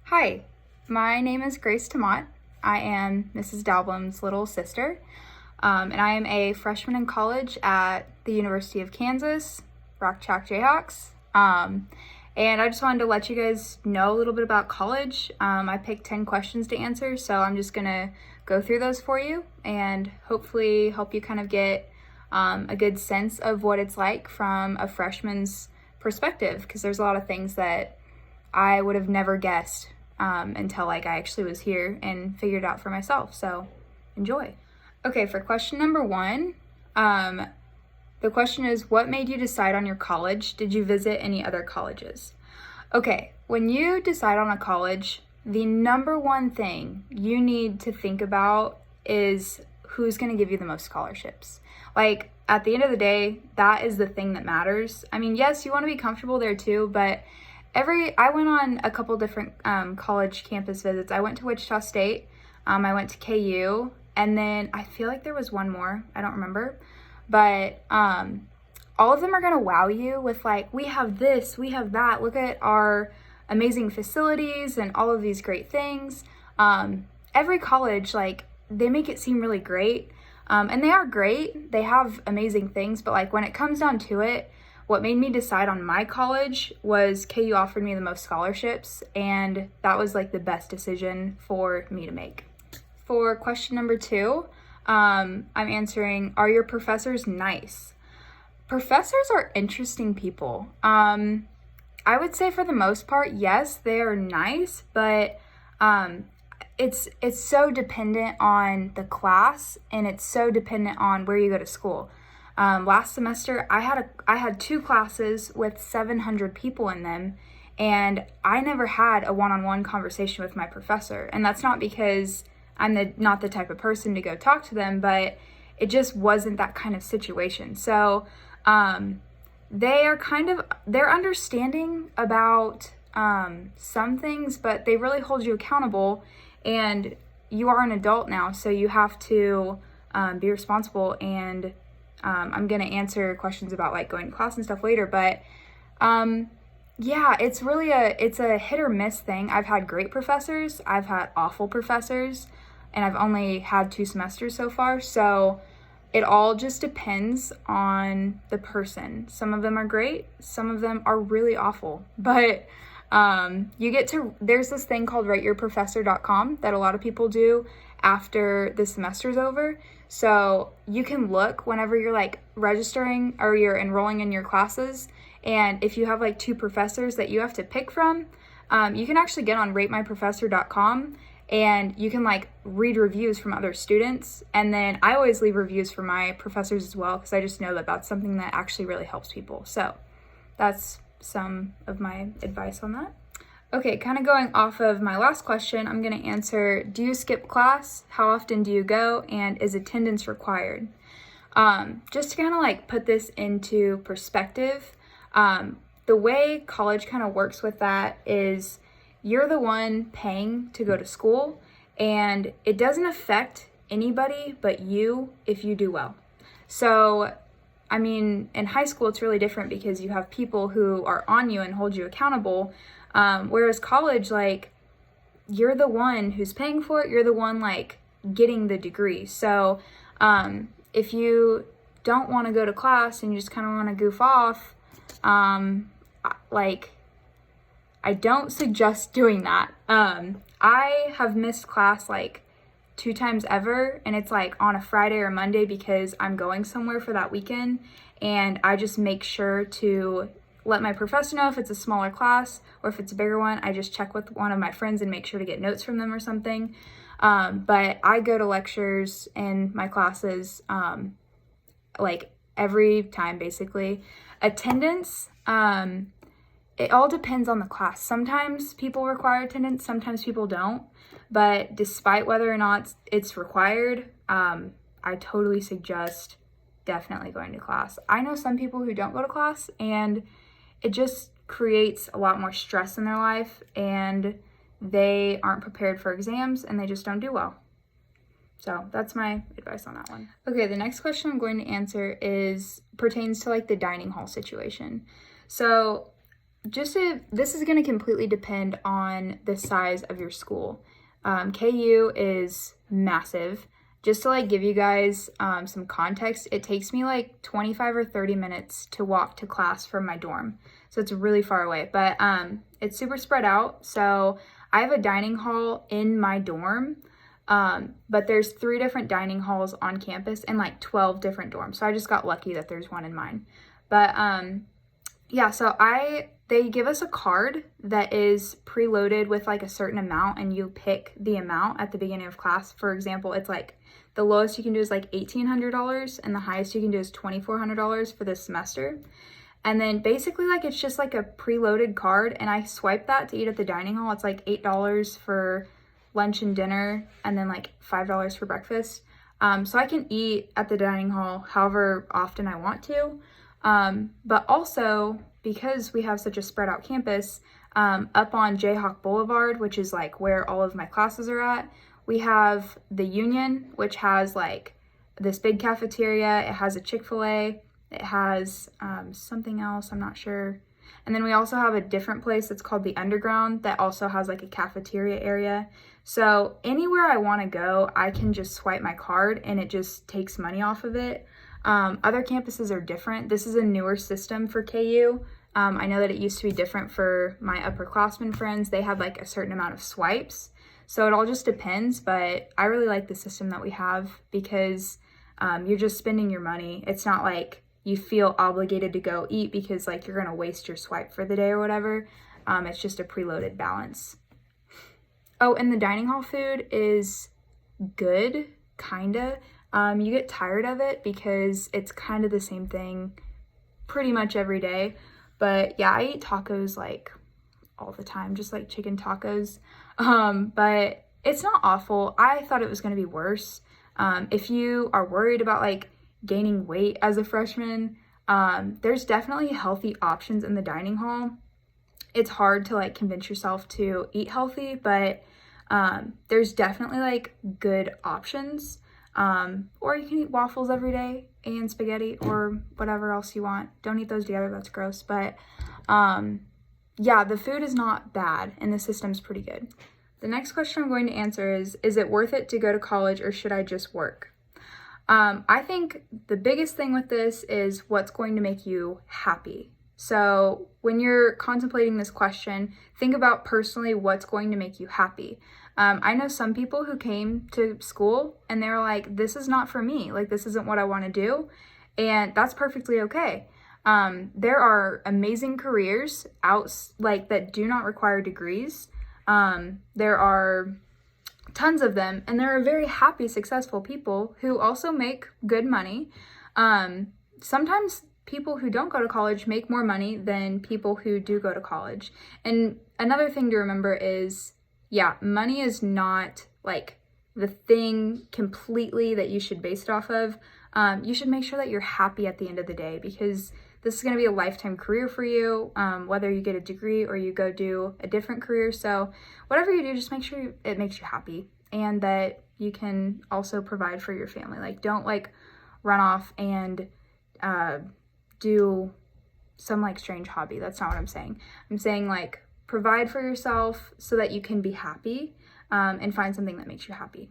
Hi, my name is Grace Temaat. I am Mrs. Dalbom's little sister, and I am a freshman in college at the University of Kansas, Rock Chalk Jayhawks. And I just wanted to let you guys know a little bit about college. I picked 10 questions to answer, so I'm just going to go through those for you and hopefully help you kind of get a good sense of what it's like from a freshman's perspective, because there's a lot of things that I would have never guessed until I actually was here and figured it out for myself. So enjoy. Okay, for question number 1, the question is, what made you decide on your college? Did you visit any other colleges? Okay, when you decide on a college, the number one thing you need to think about is who's going to give you the most scholarships. Like, at the end of the day, that is the thing that matters. I mean, yes, you want to be comfortable there too, but I went on a couple different college campus visits. I went to Wichita State, I went to KU, and then I feel like there was one more, I don't remember, but all of them are going to wow you with we have this, we have that, look at our amazing facilities and all of these great things. Every college, they make it seem really great, and they are great, they have amazing things, but when it comes down to it, what made me decide on my college was KU offered me the most scholarships, and that was the best decision for me to make. For question number 2, I'm answering, are your professors nice? Professors are interesting people. I would say for the most part, yes, they are nice, but it's so dependent on the class, and it's so dependent on where you go to school. Last semester, I had 2 classes with 700 people in them, and I never had a one-on-one conversation with my professor. And that's not because I'm not the type of person to go talk to them, but it just wasn't that kind of situation. So they're understanding about some things, but they really hold you accountable, and you are an adult now, so you have to be responsible. And I'm going to answer questions about going to class and stuff later, but yeah, it's a hit or miss thing. I've had great professors, I've had awful professors, and I've only had 2 semesters so far, so it all just depends on the person. Some of them are great, some of them are really awful, but there's this thing called rateyourprofessor.com that a lot of people do after the semester's over. So you can look whenever you're registering or you're enrolling in your classes, and if you have 2 professors that you have to pick from, you can actually get on ratemyprofessor.com, and you can read reviews from other students. And then I always leave reviews for my professors as well, because I just know that that's something that actually really helps people. So that's some of my advice on that. Okay, kind of going off of my last question, I'm going to answer, do you skip class? How often do you go? And is attendance required? Just to kind of put this into perspective, the way college kind of works with that is you're the one paying to go to school, and it doesn't affect anybody but you if you do well. So I mean, in high school, it's really different because you have people who are on you and hold you accountable. Whereas college, you're the one who's paying for it. You're the one, getting the degree. So if you don't want to go to class and you just kind of want to goof off, I don't suggest doing that. I have missed class, 2 times ever, and it's on a Friday or Monday because I'm going somewhere for that weekend, and I just make sure to let my professor know if it's a smaller class, or if it's a bigger one, I just check with one of my friends and make sure to get notes from them or something. But I go to lectures in my classes every time, basically. Attendance, it all depends on the class. Sometimes people require attendance, sometimes people don't. But despite whether or not it's required, I totally suggest definitely going to class. I know some people who don't go to class, and it just creates a lot more stress in their life, and they aren't prepared for exams, and they just don't do well. So that's my advice on that one. Okay, the next question I'm going to answer pertains to the dining hall situation. So this is going to completely depend on the size of your school. KU is massive. Just to like give you guys some context, it takes me like 25 or 30 minutes to walk to class from my dorm. So it's really far away, but it's super spread out. So I have a dining hall in my dorm, but there's 3 different dining halls on campus and like 12 different dorms. So I just got lucky that there's one in mine. But yeah, so they give us a card that is preloaded with like a certain amount, and you pick the amount at the beginning of class. For example, it's like the lowest you can do is like $1,800 and the highest you can do is $2,400 for this semester. And then basically like it's just like a preloaded card, and I swipe that to eat at the dining hall. It's like $8 for lunch and dinner, and then like $5 for breakfast. So I can eat at the dining hall however often I want to. But also, because we have such a spread out campus, up on Jayhawk Boulevard, which is like where all of my classes are at, we have the Union, which has like this big cafeteria. It has a Chick-fil-A. It has something else, I'm not sure. And then we also have a different place that's called the Underground that also has like a cafeteria area. So anywhere I want to go, I can just swipe my card and it just takes money off of it. Other campuses are different. This is a newer system for KU. I know that it used to be different for my upperclassmen friends. They had like a certain amount of swipes. So it all just depends, but I really like the system that we have because you're just spending your money. It's not like you feel obligated to go eat because like you're going to waste your swipe for the day or whatever. It's just a preloaded balance. Oh, and the dining hall food is good, kinda. You get tired of it because it's kind of the same thing pretty much every day. But yeah, I eat tacos like all the time, just like chicken tacos. But it's not awful. I thought it was going to be worse. If you are worried about like gaining weight as a freshman, there's definitely healthy options in the dining hall. It's hard to like convince yourself to eat healthy, but there's definitely like good options. Or you can eat waffles every day and spaghetti or whatever else you want. Don't eat those together, that's gross. But yeah, the food is not bad and the system's pretty good. The next question I'm going to answer is it worth it to go to college or should I just work? I think the biggest thing with this is what's going to make you happy. So when you're contemplating this question, think about personally what's going to make you happy. I know some people who came to school and they're like, this is not for me. Like, this isn't what I want to do. And that's perfectly okay. There are amazing careers out like that do not require degrees. There are tons of them, and there are very happy, successful people who also make good money. Sometimes people who don't go to college make more money than people who do go to college. And another thing to remember is, yeah, money is not like the thing completely that you should base it off of. You should make sure that you're happy at the end of the day, because this is going to be a lifetime career for you, whether you get a degree or you go do a different career. So whatever you do, just make sure it makes you happy and that you can also provide for your family. Like, don't like run off and do some like strange hobby. That's not what I'm saying. I'm saying like provide for yourself so that you can be happy and find something that makes you happy.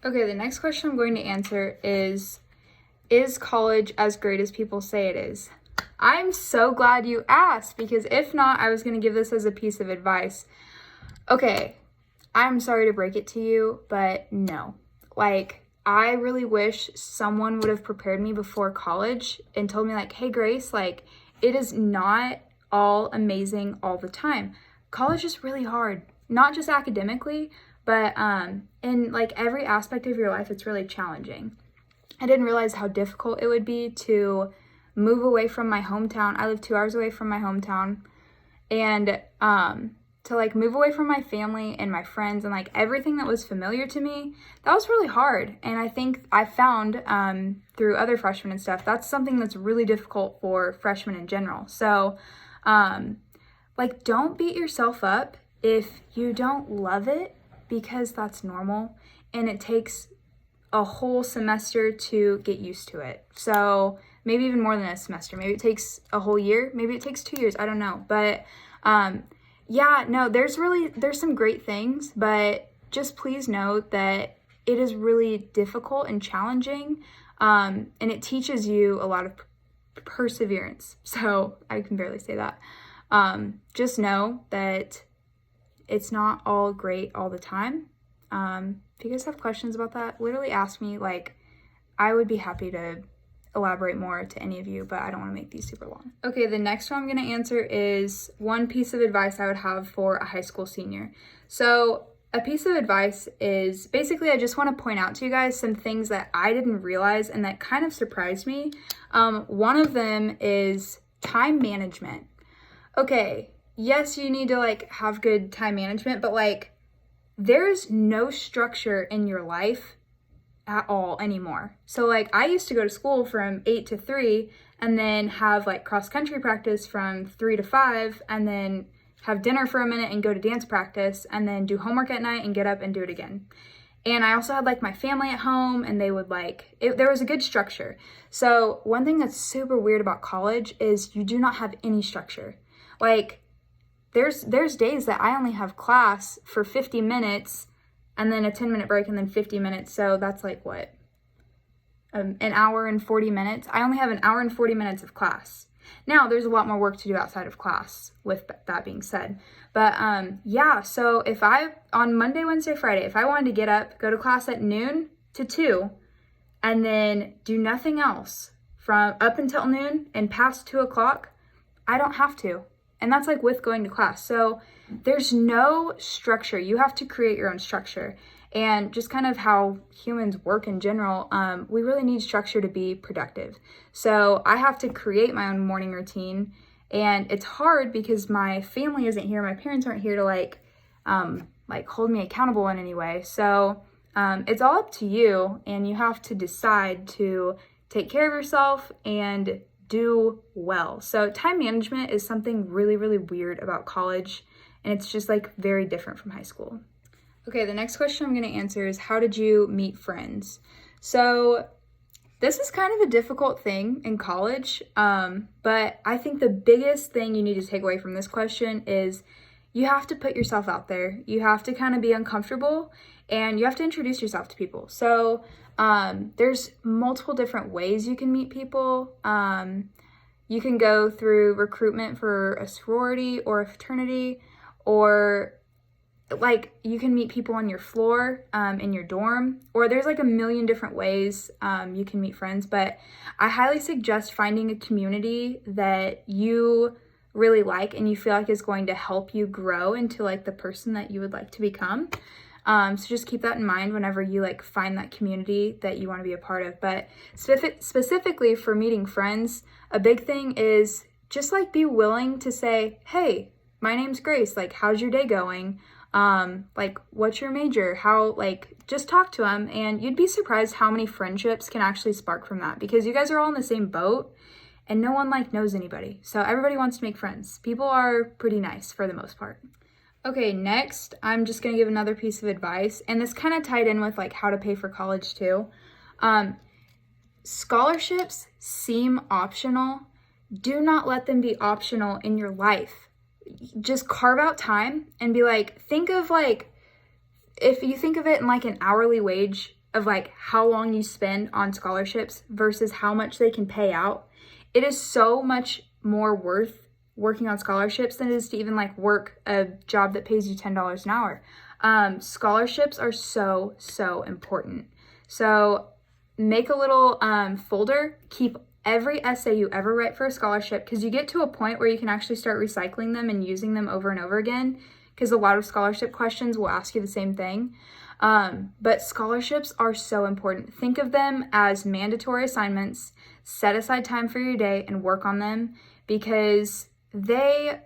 Okay, the next question I'm going to answer is college as great as people say it is? I'm so glad you asked, because if not, I was going to give this as a piece of advice. Okay, I'm sorry to break it to you, but no. Like, I really wish someone would have prepared me before college and told me like, hey Grace, like, it is not all amazing all the time. College is really hard, not just academically, but in like every aspect of your life, it's really challenging. I didn't realize how difficult it would be to move away from my hometown. I live 2 hours away from my hometown, and to like move away from my family and my friends and like everything that was familiar to me, that was really hard. And I think I found through other freshmen and stuff, that's something that's really difficult for freshmen in general. So like, don't beat yourself up if you don't love it, because that's normal and it takes a whole semester to get used to it. So maybe even more than a semester. Maybe it takes a whole year. Maybe it takes 2 years. I don't know. But yeah, no, there's some great things, but just please note that it is really difficult and challenging, and it teaches you a lot of perseverance. So I can barely say that. Just know that it's not all great all the time. If you guys have questions about that, literally ask me. Like, I would be happy to elaborate more to any of you, but I don't want to make these super long. Okay, the next one I'm going to answer is one piece of advice I would have for a high school senior. So a piece of advice is basically, I just want to point out to you guys some things that I didn't realize and that kind of surprised me. One of them is time management. Okay, yes, you need to like have good time management, but like there's no structure in your life at all anymore. So like I used to go to school from 8 to 3 and then have like cross country practice from 3 to 5 and then have dinner for a minute and go to dance practice and then do homework at night and get up and do it again. And I also had like my family at home and they would there was a good structure. So one thing that's super weird about college is you do not have any structure. Like there's days that I only have class for 50 minutes and then a 10-minute break and then 50 minutes. So that's like what? An hour and 40 minutes. I only have an hour and 40 minutes of class. Now, there's a lot more work to do outside of class, with that being said. But yeah, so if on Monday, Wednesday, Friday, if I wanted to get up, go to class at noon to 2, and then do nothing else from up until noon and past 2 o'clock, I don't have to. And that's like with going to class. So there's no structure. You have to create your own structure. And just kind of how humans work in general, we really need structure to be productive. So I have to create my own morning routine. And it's hard because my family isn't here. My parents aren't here to like hold me accountable in any way. So it's all up to you. And you have to decide to take care of yourself and do well. So time management is something really, really weird about college, and it's just like very different from high school. Okay, the next question I'm going to answer is, how did you meet friends? So this is kind of a difficult thing in college, but I think the biggest thing you need to take away from this question is you have to put yourself out there. You have to kind of be uncomfortable, and you have to introduce yourself to people. So there's multiple different ways you can meet people. You can go through recruitment for a sorority or a fraternity, or like you can meet people on your floor, in your dorm, or there's like a million different ways you can meet friends. But I highly suggest finding a community that you really like and you feel like is going to help you grow into like the person that you would like to become. So just keep that in mind whenever you like find that community that you want to be a part of. But specifically for meeting friends, a big thing is just like be willing to say, hey, my name's Grace. Like, how's your day going? Like, what's your major? Just talk to them, and you'd be surprised how many friendships can actually spark from that, because you guys are all in the same boat and no one like knows anybody. So everybody wants to make friends. People are pretty nice for the most part. Okay, next, I'm just going to give another piece of advice, and this kind of tied in with like how to pay for college too. Scholarships seem optional. Do not let them be optional in your life. Just carve out time and be like, if you think of it in like an hourly wage of like how long you spend on scholarships versus how much they can pay out, it is so much more worth working on scholarships than it is to even like work a job that pays you $10 an hour. Scholarships are so, so important. So make a little folder, keep every essay you ever write for a scholarship, because you get to a point where you can actually start recycling them and using them over and over again, because a lot of scholarship questions will ask you the same thing. But scholarships are so important. Think of them as mandatory assignments. Set aside time for your day and work on them, because they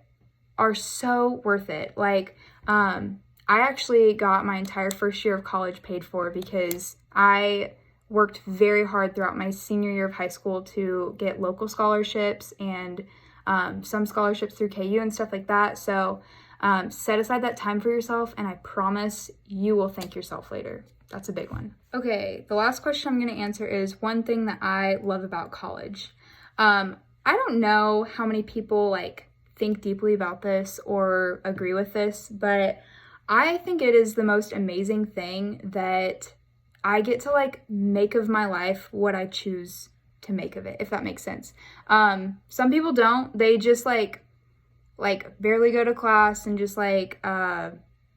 are so worth it. Like, I actually got my entire first year of college paid for because I worked very hard throughout my senior year of high school to get local scholarships and some scholarships through KU and stuff like that. So set aside that time for yourself, and I promise you will thank yourself later. that's a big one. Okay, the last question I'm going to answer is one thing that I love about college. I don't know how many people like think deeply about this or agree with this, but I think it is the most amazing thing that I get to like make of my life what I choose to make of it, if that makes sense. Some people don't. They just like barely go to class and just like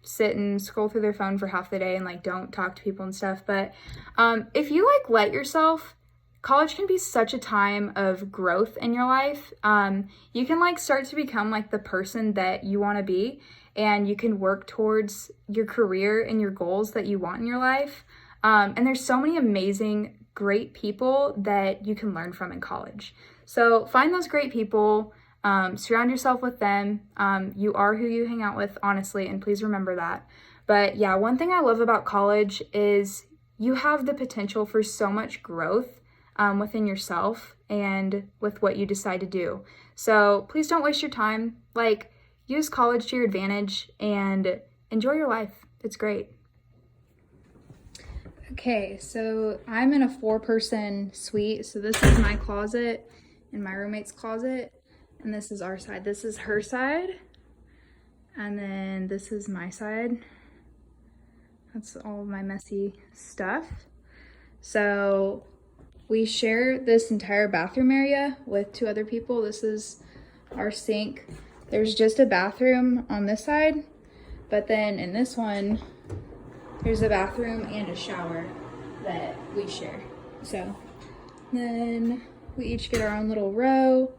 sit and scroll through their phone for half the day and like don't talk to people and stuff. But if you like let yourself, college can be such a time of growth in your life. You can like start to become like the person that you want to be, and you can work towards your career and your goals that you want in your life. And there's so many amazing, great people that you can learn from in college. So find those great people, surround yourself with them. You are who you hang out with, honestly, and please remember that. But yeah, one thing I love about college is you have the potential for so much growth within yourself and with what you decide to do. So please don't waste your time. Like, use college to your advantage and enjoy your life. It's great. Okay, so I'm in a 4-person suite. So this is my closet and my roommate's closet, and this is our side. This is her side, and then this is my side. That's all of my messy stuff. So we share this entire bathroom area with 2 other people. This is our sink. There's just a bathroom on this side, but then in this one, there's a bathroom and a shower that we share. So then we each get our own little row.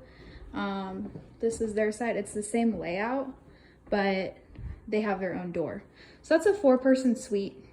This is their side. It's the same layout, but they have their own door. So that's a 4-person suite.